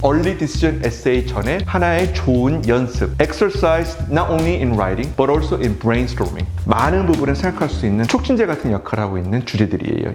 Early Decision Essay 전에 하나의 좋은 연습, exercise not only in writing but also in brainstorming. 많은 부분을 생각할 수 있는 촉진제 같은 역할을 하고 있는 주제들이에요.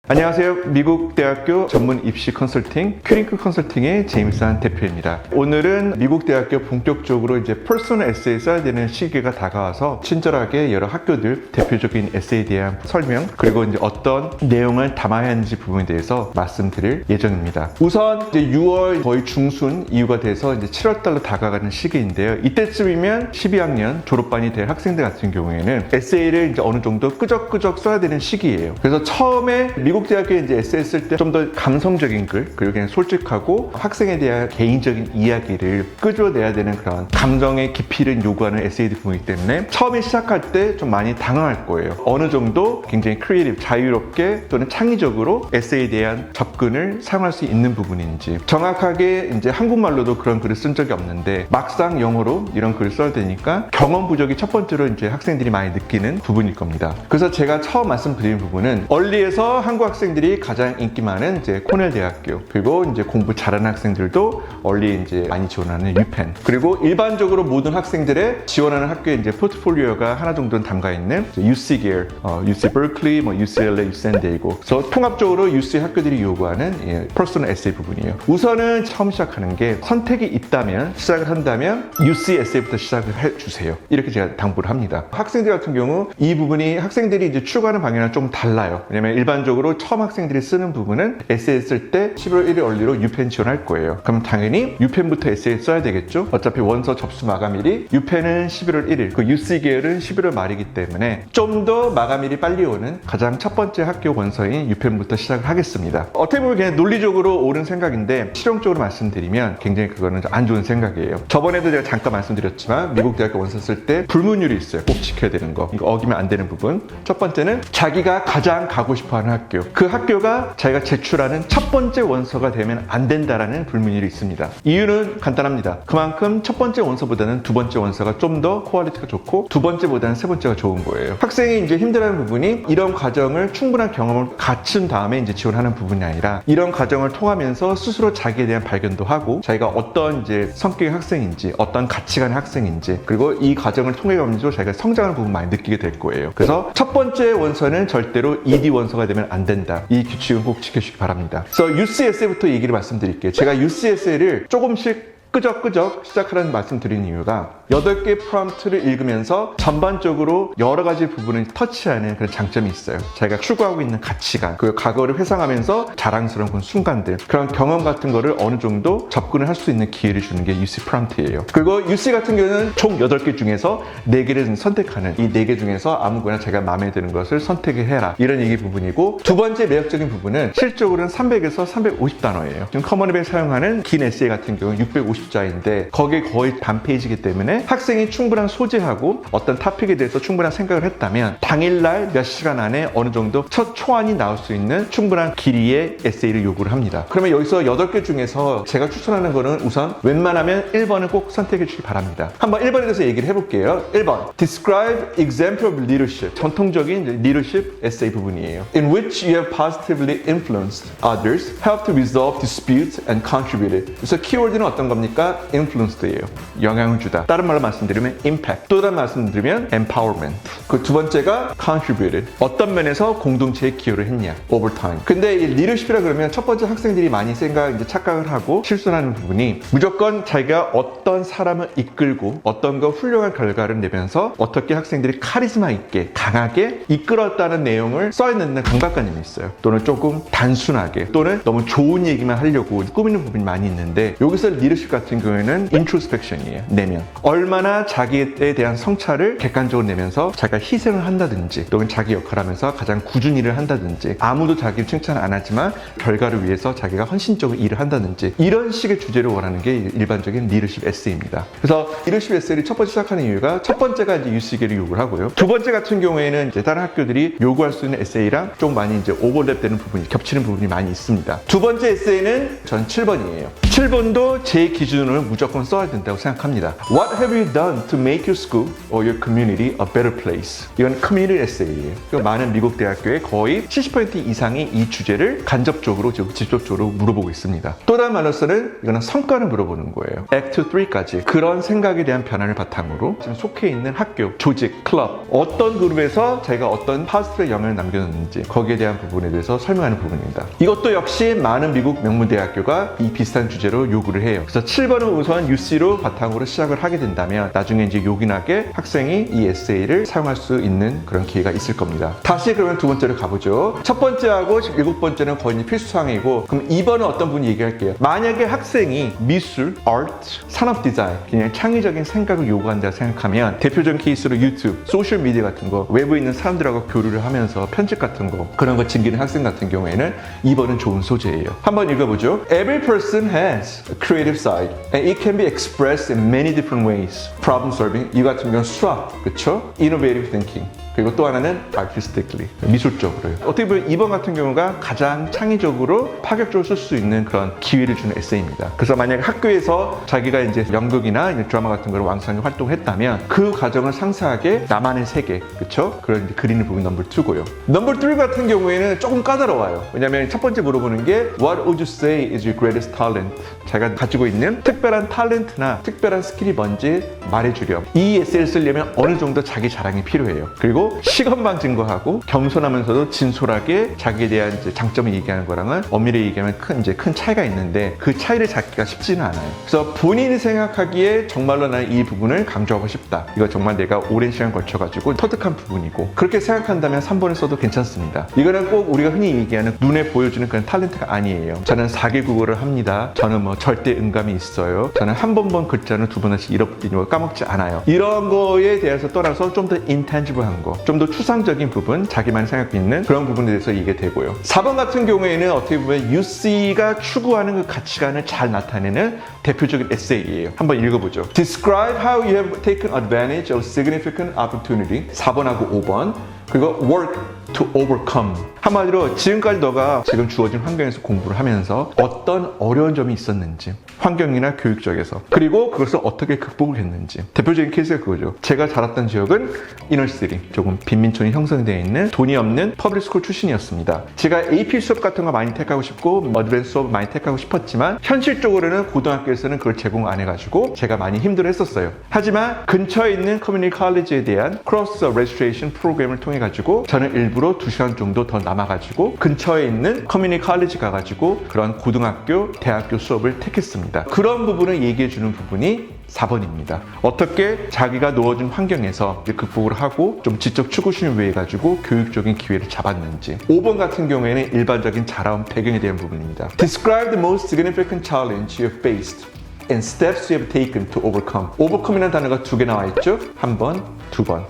안녕하세요. 미국 대학교 전문 입시 컨설팅 큐링크 컨설팅의 제임스 대표입니다. 오늘은 미국 대학교 본격적으로 이제 퍼스널 에세이 써야 되는 시기가 다가와서 친절하게 여러 학교들 대표적인 에세이에 대한 설명 그리고 이제 어떤 내용을 담아야 하는지 부분에 대해서 말씀드릴 예정입니다. 우선 이제 6월 거의 중순 이후가 돼서 이제 7월 달로 다가가는 시기인데요. 이때쯤이면 12학년 졸업반이 될 학생들 같은 경우에는 에세이를 이제 어느 정도 끄적끄적 써야 되는 시기예요. 그래서 처음에 미국 대학교에 이제 에세이 쓸 때 좀 더 감성적인 글, 그리고 그냥 솔직하고 학생에 대한 개인적인 이야기를 끄집어내야 되는 그런 감정의 깊이를 요구하는 에세이 부분이기 때문에 처음에 시작할 때 좀 많이 당황할 거예요. 어느 정도 굉장히 크리에이티브, 자유롭게 또는 창의적으로 에세이에 대한 접근을 사용할 수 있는 부분인지 정확하게 이제 한국말로도 그런 글을 쓴 적이 없는데 막상 영어로 이런 글을 써야 되니까 경험 부족이 첫 번째로 이제 학생들이 많이 느끼는 부분일 겁니다. 그래서 제가 처음 말씀드린 부분은 얼리에서 한국 학생들이 가장 인기 많은 이제 코넬 대학교, 그리고 이제 공부 잘하는 학생들도 얼리 이제 많이 지원하는 유펜, 그리고 일반적으로 모든 학생들의 지원하는 학교에 이제 포트폴리오가 하나 정도는 담가 있는 UC 계열, UC 버클리, UCLA, UC 샌디에이고. 그래서 통합적으로 UC 학교들이 요구하는 퍼스널 에세이 부분이에요. 우선은 처음 시작하는 게 선택이 있다면, 시작을 한다면 UC 에세이부터 시작을 해주세요. 이렇게 제가 당부를 합니다. 학생들 같은 경우 이 부분이 학생들이 이제 추구하는 방향은 좀 달라요. 왜냐면 일반적으로 처음 학생들이 쓰는 부분은 에세이 쓸 때 11월 1일 얼리로 유펜 지원할 거예요. 그럼 당연히 유펜부터 에세이 써야 되겠죠? 어차피 원서 접수 마감일이 유펜은 11월 1일, 그 UC 계열은 11월 말이기 때문에 좀 더 마감일이 빨리 오는 가장 첫 번째 학교 원서인 유펜부터 시작을 하겠습니다. 어떻게 보면 그냥 논리적으로 옳은 생각인데 실용적으로 말씀드리면 굉장히 그거는 안 좋은 생각이에요. 저번에도 제가 잠깐 말씀드렸지만 미국 대학교 원서 쓸 때 불문율이 있어요. 꼭 지켜야 되는 거. 이거 어기면 안 되는 부분. 첫 번째는 자기가 가장 가고 싶어하는 학교. 그 학교가 자기가 제출하는 첫 번째 원서가 되면 안 된다라는 불문율이 있습니다. 이유는 간단합니다. 그만큼 첫 번째 원서보다는 두 번째 원서가 좀 더 퀄리티가 좋고 두 번째보다는 세 번째가 좋은 거예요. 학생이 이제 힘들어하는 부분이 이런 과정을 충분한 경험을 갖춘 다음에 이제 지원하는 부분이 아니라 이런 과정을 통하면서 스스로 자기에 대한 발견도 하고 자기가 어떤 이제 성격의 학생인지 어떤 가치관의 학생인지 그리고 이 과정을 통해 가면서 자기가 성장하는 부분 많이 느끼게 될 거예요. 그래서 첫 번째 원서는 절대로 ED 원서가 되면 안 된다. 이 규칙은 꼭 지켜주시기 바랍니다. 그래서 UCSA부터 얘기를 말씀드릴게요. 제가 UCSA를 조금씩 끄적끄적 시작하라는 말씀 드린 이유가 8개 프롬프트를 읽으면서 전반적으로 여러 가지 부분을 터치하는 그런 장점이 있어요. 자기가 추구하고 있는 가치관, 그 과거를 회상하면서 자랑스러운 그런 순간들, 그런 경험 같은 거를 어느 정도 접근을 할 수 있는 기회를 주는 게 UC 프롬프트예요. 그리고 UC 같은 경우는 총 8개 중에서 4개를 선택하는 이 4개 중에서 아무거나 자기가 마음에 드는 것을 선택을 해라. 이런 얘기 부분이고 두 번째 매력적인 부분은 실적으로는 300에서 350단어예요. 지금 커머니벨 사용하는 긴 에세이 같은 경우는 650자인데 거기에 거의 반 페이지이기 때문에 학생이 충분한 소재하고 어떤 토픽에 대해서 충분한 생각을 했다면 당일날 몇 시간 안에 어느 정도 첫 초안이 나올 수 있는 충분한 길이의 에세이를 요구를 합니다. 그러면 여기서 8개 중에서 제가 추천하는 거는 우선 웬만하면 1번을 꼭 선택해 주시기 바랍니다. 한번 1번에 대해서 얘기를 해볼게요. 1번 Describe example of leadership. 전통적인 leadership 에세이 부분이에요. In which you have positively influenced others, helped to resolve disputes and contributed. 그래서 키워드는 어떤 겁니까? influence예요. 영향을 주다. 다른 말로 말씀드리면 impact. 또 다른 말씀드리면 empowerment. 그 두 번째가 contributed. 어떤 면에서 공동체에 기여를 했냐. over time. 근데 이 리더십이라 그러면 첫 번째 학생들이 많이 이제 착각을 하고 실수하는 부분이 무조건 자기가 어떤 사람을 이끌고 어떤 거 훌륭한 결과를 내면서 어떻게 학생들이 카리스마 있게 강하게 이끌었다는 내용을 써있는 강박관념이 있어요. 또는 조금 단순하게 또는 너무 좋은 얘기만 하려고 꾸미는 부분이 많이 있는데 여기서 리더십 같은 경우에는 인트로스펙션이에요. 내면 얼마나 자기에 대한 성찰을 객관적으로 내면서 자기가 희생을 한다든지 또는 자기 역할을 하면서 가장 꾸준히 일을 한다든지 아무도 자기를 칭찬 안 하지만 결과를 위해서 자기가 헌신적으로 일을 한다든지 이런 식의 주제를 원하는 게 일반적인 리더십 에세이입니다. 그래서 리더십 에세이를 첫 번째 시작하는 이유가 첫 번째가 이제 UC계를 요구를 하고요. 두 번째 같은 경우에는 이제 다른 학교들이 요구할 수 있는 에세이랑 좀 많이 이제 오버랩되는 부분이 겹치는 부분이 많이 있습니다. 두 번째 에세이는 전 7번이에요. 7번도 제 기준으로 무조건 써야 된다고 생각합니다. What have you done to make your school or your community a better place? 이건 커뮤니티 에세이예요. 많은 미국 대학교의 거의 70% 이상이 이 주제를 간접적으로, 직접적으로 물어보고 있습니다. 또 다른 말로서는 이거는 성과를 물어보는 거예요. Act 3까지 그런 생각에 대한 변화를 바탕으로 지금 속해 있는 학교, 조직, 클럽, 어떤 그룹에서 제가 어떤 파스트의 영향을 남겨놓는지 거기에 대한 부분에 대해서 설명하는 부분입니다. 이것도 역시 많은 미국 명문대학교가 이 비슷한 주제로 요구를 해요. 그래서 7번은 우선 UC로 바탕으로 시작을 하게 된다면 나중에 이제 요긴하게 학생이 이 에세이를 사용할 수 있는 그런 기회가 있을 겁니다. 다시 그러면 두 번째로 가보죠. 첫 번째하고 7번째는 거의 필수사항이고, 그럼 2번은 어떤 분이 얘기할게요. 만약에 학생이 미술, 아트, 산업 디자인, 그냥 창의적인 생각을 요구한다고 생각하면 대표적인 케이스로 유튜브, 소셜 미디어 같은 거, 외부에 있는 사람들하고 교류를 하면서 편집 같은 거 그런 거 즐기는 학생 같은 경우에는 2번은 좋은 소재예요. 한번 읽어보죠. Every person has a creative side and it can be expressed in many different ways. Problem solving, 이 같은 경우는 수학, 그렇죠? Innovative thinking. 그리고 또 하나는 artistically, 미술적으로요. 어떻게 보면 2번 같은 경우가 가장 창의적으로 파격적으로 쓸 수 있는 그런 기회를 주는 에세이입니다. 그래서 만약에 학교에서 자기가 이제 연극이나 드라마 같은 걸 왕성하게 활동을 했다면 그 과정을 상세하게 나만의 세계, 그쵸? 그런 이제 그리는 부분이 넘버 2고요. 넘버 3 같은 경우에는 조금 까다로워요. 왜냐면 첫 번째 물어보는 게 What would you say is your greatest talent? 자기가 가지고 있는 특별한 탤런트나 특별한 스킬이 뭔지 말해주렴. 이 에세이를 쓰려면 어느 정도 자기 자랑이 필요해요. 그리고 시간만 증거하고 겸손하면서도 진솔하게 자기에 대한 이제 장점을 얘기하는 거랑은 엄밀히 얘기하면 큰 차이가 있는데 그 차이를 잡기가 쉽지는 않아요. 그래서 본인이 생각하기에 정말로 나는 이 부분을 강조하고 싶다. 이거 정말 내가 오랜 시간 걸쳐가지고 터득한 부분이고 그렇게 생각한다면 3번을 써도 괜찮습니다. 이거는 꼭 우리가 흔히 얘기하는 눈에 보여주는 그런 탤런트가 아니에요. 저는 4개 국어를 합니다. 저는 뭐 절대 음감이 있어요. 저는 한 번 본 글자는 두 번씩 잃어버리고 까먹지 않아요. 이런 거에 대해서 떠나서 좀 더 인텐지블한 거, 좀 더 추상적인 부분, 자기만 생각하고 있는 그런 부분에 대해서 얘기가 되고요. 4번 같은 경우에는 어떻게 보면 UC가 추구하는 그 가치관을 잘 나타내는 대표적인 에세이예요. 한번 읽어보죠. Describe how you have taken advantage of significant opportunity. 4번하고 5번. 그리고 work to overcome. 한마디로 지금까지 너가 지금 주어진 환경에서 공부를 하면서 어떤 어려운 점이 있었는지, 환경이나 교육적에서, 그리고 그것을 어떻게 극복을 했는지. 대표적인 케이스가 그거죠. 제가 자랐던 지역은 이너시티, 조금 빈민촌이 형성되어 있는 돈이 없는 퍼블릭 스쿨 출신이었습니다. 제가 AP 수업 같은 거 많이 택하고 싶고 어드밴스 수업 많이 택하고 싶었지만 현실적으로는 고등학교에서는 그걸 제공 안 해가지고 제가 많이 힘들어 했었어요. 하지만 근처에 있는 커뮤니티 칼리지에 대한 크로스 레지스트레이션 프로그램을 통해 가지고 저는 일부러 2시간 정도 더 남아가지고 근처에 있는 커뮤니티 칼리지 가가지고 그런 고등학교, 대학교 수업을 택했습니다. 그런 부분을 얘기해주는 부분이 4번입니다. 어떻게 자기가 놓아준 환경에서 극복을 하고 좀 지적 추구심을 위해 가지고 교육적인 기회를 잡았는지. 5번 같은 경우에는 일반적인 자라온 배경에 대한 부분입니다. Describe the most significant challenge you have faced and steps you have taken to overcome. overcome이라는 단어가 2개 나와 있죠? 1번, 2번.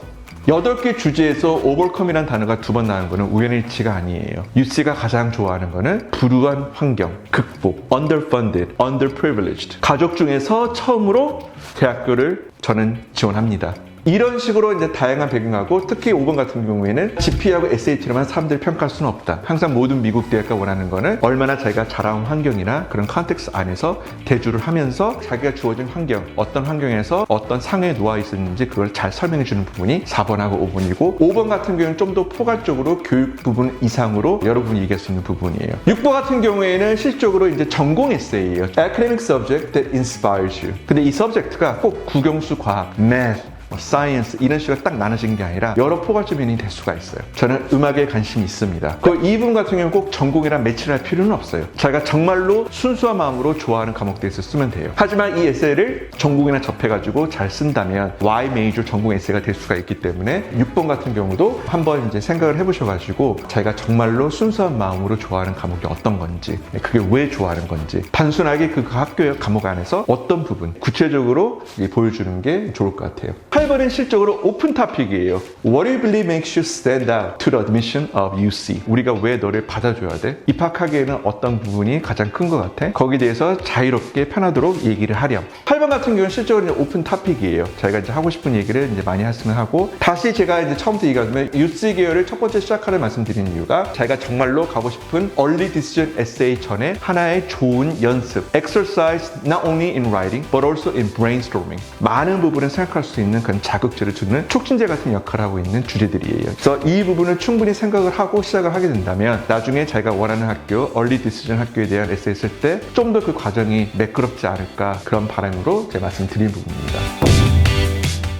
8개 주제에서 overcome이라는 단어가 2번 나오는 거는 우연일치가 아니에요. UC가 가장 좋아하는 거는 불우한 환경, 극복, underfunded, underprivileged. 가족 중에서 처음으로 대학교를 저는 지원합니다. 이런 식으로 이제 다양한 배경하고 특히 5번 같은 경우에는 GPA하고 SAT로만 사람들이 평가할 수는 없다. 항상 모든 미국 대학가 원하는 거는 얼마나 자기가 자라온 환경이나 그런 컨텍스트 안에서 대주를 하면서 자기가 주어진 환경, 어떤 환경에서 어떤 상황에 놓아 있었는지 그걸 잘 설명해 주는 부분이 4번하고 5번이고 5번 같은 경우는 좀 더 포괄적으로 교육 부분 이상으로 여러분이 얘기할 수 있는 부분이에요. 6번 같은 경우에는 실적으로 이제 전공 에세이예요. Academic subject that inspires you. 근데 이 서브젝트가 꼭 국영수 과학, math, 사이언스 이런 식으로 딱 나눠진 게 아니라 여러 포괄적 면이 될 수가 있어요. 저는 음악에 관심이 있습니다. 그 이분 같은 경우는 꼭 전공이랑 매치를 할 필요는 없어요. 자기가 정말로 순수한 마음으로 좋아하는 과목들에서 쓰면 돼요. 하지만 이 에세이를 전공이나 접해가지고 잘 쓴다면 Y 메이저 전공 에세이가 될 수가 있기 때문에 6번 같은 경우도 한번 이제 생각을 해보셔가지고 자기가 정말로 순수한 마음으로 좋아하는 과목이 어떤 건지, 그게 왜 좋아하는 건지, 단순하게 그 학교의 과목 안에서 어떤 부분 구체적으로 보여주는 게 좋을 것 같아요. 8번은 실적으로 오픈 토픽이에요. What do you believe makes you stand out to the admission of UC? 우리가 왜 너를 받아줘야 돼? 입학하기에는 어떤 부분이 가장 큰 것 같아? 거기에 대해서 자유롭게 편하도록 얘기를 하렴. 8번 같은 경우는 실제로 이제 오픈 토픽이에요. 저희가 이제 하고 싶은 얘기를 이제 많이 했으면 하고, 다시 제가 이제 처음부터 얘기하자면 UC 계열을 첫 번째 시작하는 말씀드리는 이유가 자기가 정말로 가고 싶은 early decision essay 전에 하나의 좋은 연습, exercise not only in writing but also in brainstorming. 많은 부분을 생각할 수 있는 그런 자극제를 주는 촉진제 같은 역할을 하고 있는 주제들이에요. 그래서 이 부분을 충분히 생각을 하고 시작을 하게 된다면 나중에 자기가 원하는 학교, early decision 학교에 대한 에세이 쓸 때 좀 더 그 과정이 매끄럽지 않을까, 그런 바람으로 제가 말씀드린 부분입니다.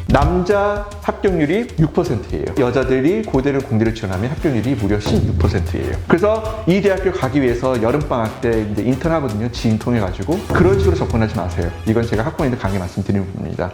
남자 합격률이 6%예요. 여자들이 고대를 공대를 지원하면 합격률이 무려 16%예요. 그래서 이 대학교 가기 위해서 여름방학 때 이제 인턴 하거든요. 지인 통해가지고. 그런 식으로 접근하지 마세요. 이건 제가 학부모님들 강의 말씀드리는 부분입니다.